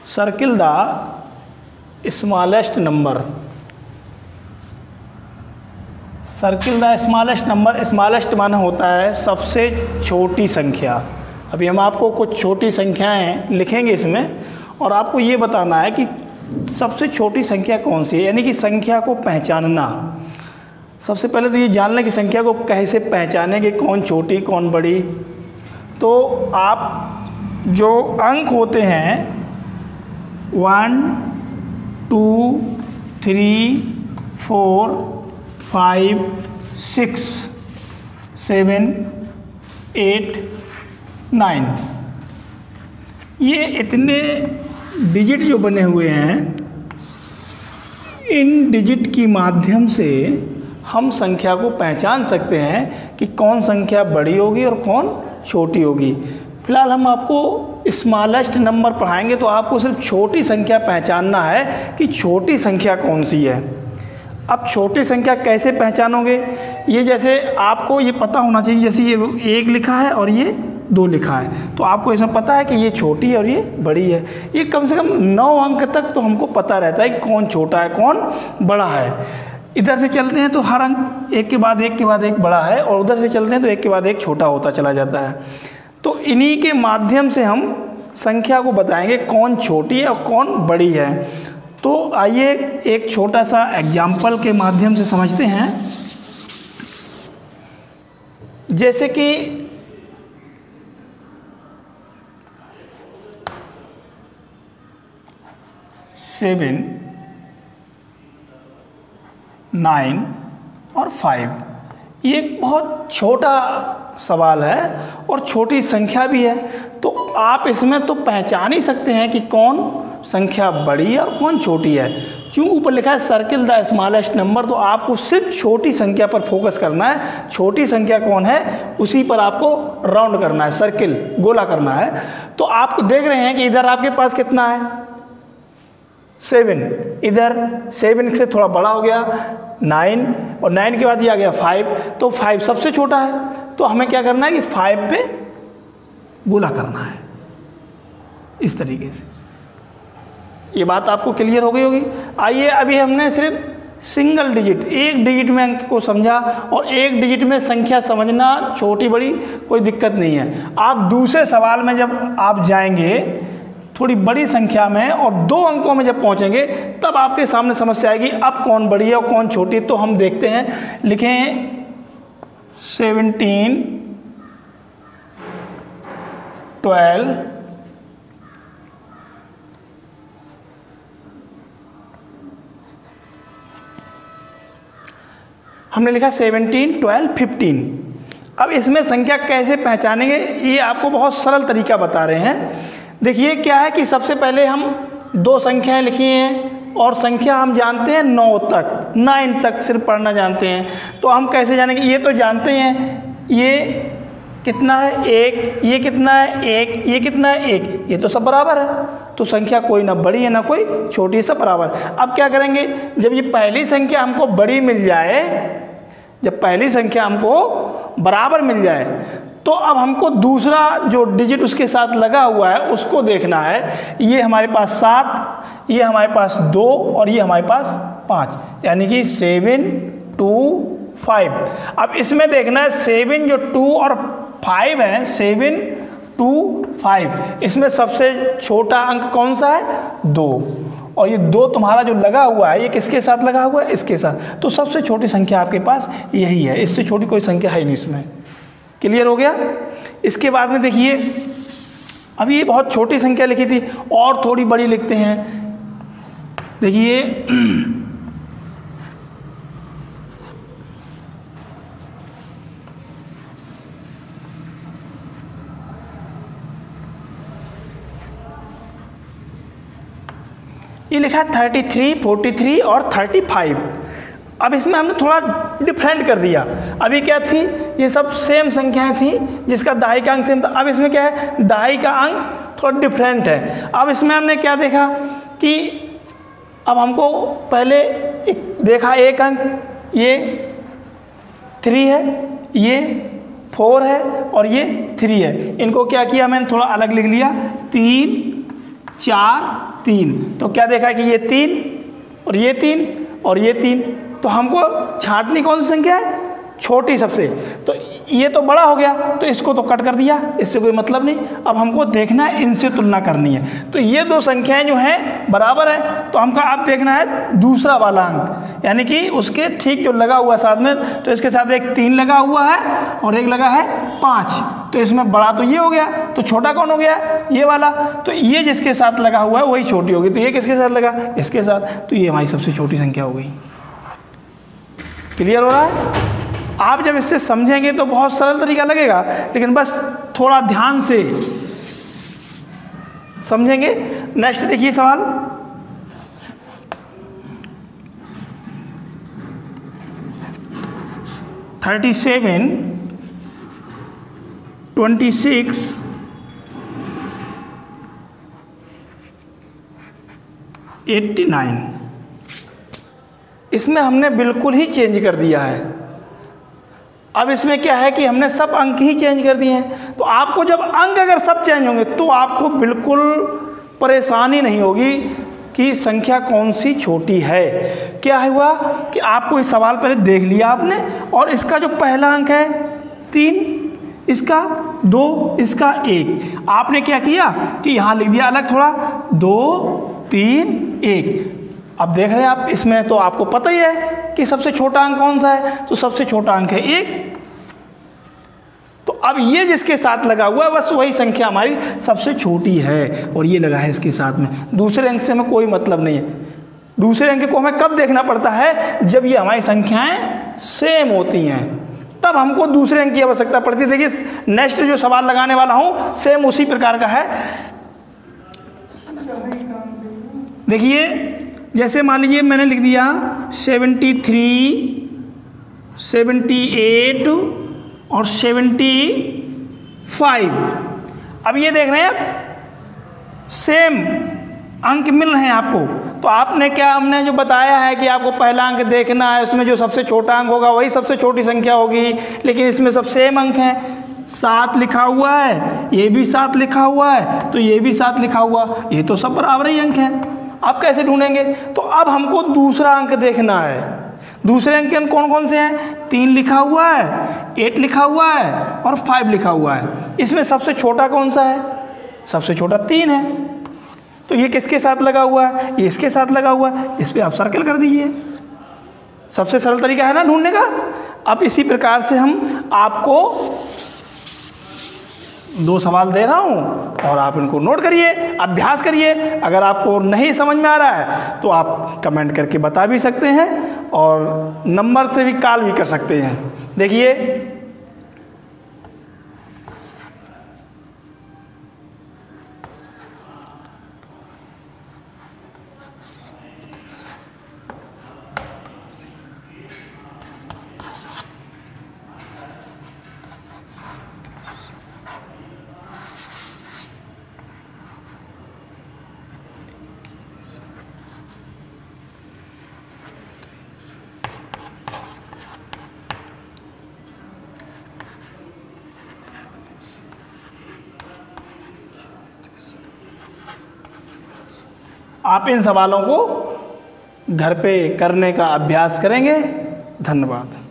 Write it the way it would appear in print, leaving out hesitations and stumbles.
Circle the smallest number. Circle the smallest number, smallest माना होता है सबसे छोटी संख्या। अभी हम आपको कुछ छोटी संख्याएं लिखेंगे इसमें, और आपको ये बताना है कि सबसे छोटी संख्या कौन सी है, यानी कि संख्या को पहचानना। सबसे पहले तो ये जानना कि संख्या को कैसे पहचानेंगे, कौन छोटी कौन बड़ी। तो आप जो अंक होते हैं 1 2 3 4 5 6 7 8 9, ये इतने डिजिट जो बने हुए हैं, इन डिजिट की माध्यम से हम संख्या को पहचान सकते हैं कि कौन संख्या बड़ी होगी और कौन छोटी होगी। फिलहाल हम आपको स्मॉलेस्ट नंबर पढ़ाएंगे, तो आपको सिर्फ छोटी संख्या पहचानना है कि छोटी संख्या कौन सी है। अब छोटी संख्या कैसे पहचानोगे, ये जैसे आपको ये पता होना चाहिए, जैसे ये 1 लिखा है और ये 2 लिखा है, तो आपको इसमें पता है कि ये छोटी है और ये बड़ी है। ये कम से कम 9 अंक तक तो हमको पता रहता है कि कौन छोटा है कौन बड़ा है। इधर से चलते हैं तो हर अंक एक के बाद एक के बाद एक बड़ा है, और उधर से चलते हैं तो एक के बाद एक छोटा होता चला जाता है। तो इन्हीं के माध्यम से हम संख्या को बताएंगे कौन छोटी है और कौन बड़ी है। तो आइए एक छोटा सा एग्जाम्पल के माध्यम से समझते हैं। जैसे कि 7 9 और 5, ये एक बहुत छोटा सवाल है और छोटी संख्या भी है। तो आप इसमें तो पहचान ही सकते हैं कि कौन संख्या बड़ी है और कौन छोटी है। क्यों ऊपर लिखा है सर्किल द स्मॉलेस्ट नंबर, तो आपको सिर्फ छोटी संख्या पर फोकस करना है। छोटी संख्या कौन है उसी पर आपको राउंड करना है, सर्किल गोला करना है। तो आप देख रहे हैं कि इधर आपके पास कितना है 7, इधर 7 से थोड़ा बड़ा हो गया 9, और 9 के बाद ये आ गया 5, तो 5 सबसे छोटा है। तो हमें क्या करना है कि 5 पे गोला करना है इस तरीके से। ये बात आपको क्लियर हो गई होगी। आइए अभी हमने सिर्फ सिंगल डिजिट, एक डिजिट में अंक को समझा, और एक डिजिट में संख्या समझना छोटी बड़ी कोई दिक्कत नहीं है। आप दूसरे सवाल में जब आप जाएंगे थोड़ी बड़ी संख्या में और 2 अंकों में जब पहुंचेंगे, तब आपके सामने समस्या आएगी अब कौन बड़ी है और कौन छोटी। तो हम देखते हैं, लिखें 17 12 हमने लिखा 17 12 15। अब इसमें संख्या कैसे पहचानेंगे, ये आपको बहुत सरल तरीका बता रहे हैं। देखिए क्या है कि सबसे पहले हम 2 संख्याएं लिखी हैं, और संख्या हम जानते हैं 9 तक सिर्फ पढ़ना जानते हैं। तो हम कैसे जानेंगे, ये तो जानते हैं ये कितना है 1, ये कितना है 1, ये कितना है 1, ये तो सब बराबर है। तो संख्या कोई ना बड़ी है ना कोई छोटी, सब बराबर। अब क्या करेंगे, जब ये पहली संख्या हमको बड़ी मिल जाए, जब पहली संख्या हमको बराबर मिल जाए, तो अब हमको दूसरा जो डिजिट उसके साथ लगा हुआ है उसको देखना है। ये हमारे पास 7, ये हमारे पास 2 और ये हमारे पास 5, यानी कि 7 2 5। अब इसमें देखना है 7 जो 2 और 5 है, 7 2 5, इसमें सबसे छोटा अंक कौन सा है 2, और ये 2 तुम्हारा जो लगा हुआ है ये किसके साथ लगा हुआ है, इसके साथ। तो सबसे छोटी संख्या आपके पास यही है, इससे छोटी कोई संख्या है नहीं इसमें। क्लियर हो गया। इसके बाद में देखिए, अभी ये बहुत छोटी संख्या लिखी थी, और थोड़ी बड़ी लिखते हैं। देखिए ये लिखा है 33 43 और 35। अब इसमें हमने थोड़ा डिफरेंट कर दिया। अभी क्या थी, ये सब सेम संख्याएं थी जिसका दाई का अंक सेम था। अब इसमें क्या है, दाई का अंक थोड़ा डिफरेंट है। अब इसमें हमने क्या देखा कि अब हमको पहले देखा एक अंक, ये 3 है, ये 4 है और ये 3 है। इनको क्या किया मैंने, थोड़ा अलग लिख लिया, 3 4 3। तो क्या देखा कि ये 3 और ये 3 और ये 3, तो हमको छांटनी कौन सी संख्या है? छोटी सबसे। तो ये तो बड़ा हो गया, तो इसको तो कट कर दिया, इससे कोई मतलब नहीं। अब हमको देखना है, इनसे तुलना करनी है। तो ये दो संख्याएं जो हैं बराबर है, तो हमको अब देखना है दूसरा वाला अंक, यानी कि उसके ठीक जो लगा हुआ साथ में। तो इसके साथ एक 3 लगा हुआ है और एक लगा है 5। तो इसमें बड़ा तो ये हो गया, तो छोटा कौन हो गया? ये वाला। तो ये जिसके साथ लगा हुआ है वही छोटी होगी। तो ये किसके साथ लगा? इसके साथ। तो ये हमारी सबसे छोटी संख्या हो गई। क्लियर हो रहा है? आप जब इससे समझेंगे तो बहुत सरल तरीका लगेगा, लेकिन बस थोड़ा ध्यान से समझेंगे। नेक्स्ट देखिए सवाल, थर्टी 26 89। इसमें हमने बिल्कुल ही चेंज कर दिया है। अब इसमें क्या है कि हमने सब अंक ही चेंज कर दिए हैं। तो आपको जब अंक अगर सब चेंज होंगे तो आपको बिल्कुल परेशानी नहीं होगी कि संख्या कौन सी छोटी है। क्या हुआ कि आपको इस सवाल पहले देख लिया आपने, और इसका जो पहला अंक है 3, इसका 2, इसका 1, आपने क्या किया कि यहाँ लिख दिया अलग थोड़ा, 2 3 1। अब देख रहे हैं आप, इसमें तो आपको पता ही है कि सबसे छोटा अंक कौन सा है। तो सबसे छोटा अंक है 1। तो अब ये जिसके साथ लगा हुआ है बस वही संख्या हमारी सबसे छोटी है, और ये लगा है इसके साथ में। दूसरे अंक से हमें कोई मतलब नहीं है। दूसरे अंक को हमें कब देखना पड़ता है? जब ये हमारी संख्याएं सेम होती हैं, तब हमको दूसरे अंक की आवश्यकता पड़ती है। देखिए नेक्स्ट जो सवाल लगाने वाला हूं सेम उसी प्रकार का है। देखिए जैसे मान लीजिए मैंने लिख दिया 73 78 और 75। अब ये देख रहे हैं आप सेम अंक मिल रहे हैं आपको। तो आपने क्या, हमने जो बताया है कि आपको पहला अंक देखना है, उसमें जो सबसे छोटा अंक होगा वही सबसे छोटी संख्या होगी। लेकिन इसमें सब सेम अंक हैं। 7 लिखा हुआ है, ये भी 7 लिखा हुआ है, तो ये भी 7 लिखा हुआ, ये तो सब बराबर ही अंक हैं। आप कैसे ढूंढेंगे? तो अब हमको दूसरा अंक देखना है। दूसरे अंक कौन कौन से हैं? 3 लिखा हुआ है, 8 लिखा हुआ है और 5 लिखा हुआ है। इसमें सबसे छोटा कौन सा है? सबसे छोटा 3 है। तो ये किसके साथ लगा हुआ है? ये इसके साथ लगा हुआ है। इस पर आप सर्कल कर दीजिए। सबसे सरल तरीका है ना ढूंढने का। अब इसी प्रकार से हम आपको 2 सवाल दे रहा हूं और आप इनको नोट करिए, अभ्यास करिए। अगर आपको नहीं समझ में आ रहा है तो आप कमेंट करके बता भी सकते हैं और नंबर से भी कॉल भी कर सकते हैं। देखिए आप इन सवालों को घर पे करने का अभ्यास करेंगे। धन्यवाद।